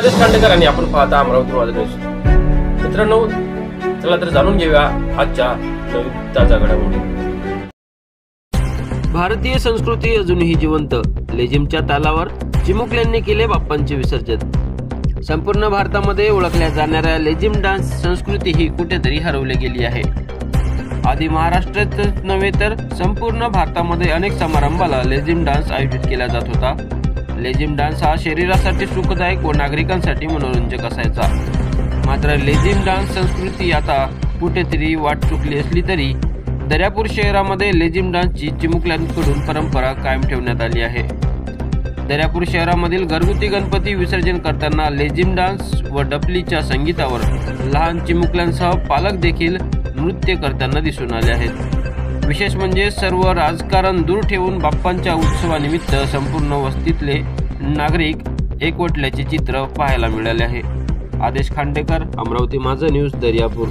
आदेश खांडेकर आणि आपण पाहता अमरावती माझा न्यूज. मित्रांनो, चला तर जाणून घेऊया आजच्या नवीन ताज्या घडामोडी. भारतीय संस्कृती अजूनही जिवंत. लेझिमच्या तालावर चिमुकल्यांनी केले बाप्पांचे विसर्जन. संपूर्ण भारतामध्ये ओळखल्या जाणाऱ्या लेझिम डान्स संस्कृती ही कुठेतरी हरवली गेली आहे. आधी महाराष्ट्रातच नव्हे तर संपूर्ण भारतामध्ये अनेक समारंभाला लेझिम डान्स आयोजित केला जात होता. लेझिम डान्स हा शरीरासाठी सुखदायक व नागरिकांसाठी मनोरंजक असायचा. मात्र लेझिम डान्स संस्कृती आता कुठेतरी वाट चुकली असली तरी दर्यापूर शहरामध्ये लेझिम डान्सची चिमुकल्यांकडून परंपरा कायम ठेवण्यात आली आहे. दर्यापूर शहरामधील घरगुती गणपती विसर्जन करताना लेझिम डान्स व डफलीच्या संगीतावर लहान चिमुकल्यांसह पालक देखील नृत्य करताना दिसून आले आहेत. विशेष म्हणजे सर्व राजकारण दूर ठेवून बाप्पांच्या उत्सवानिमित्त संपूर्ण वस्तीतले नागरिक एकवटल्याचे चित्र पाहायला मिळाले आहे. आदेश खांडेकर, अमरावती माझा न्यूज, दर्यापूर.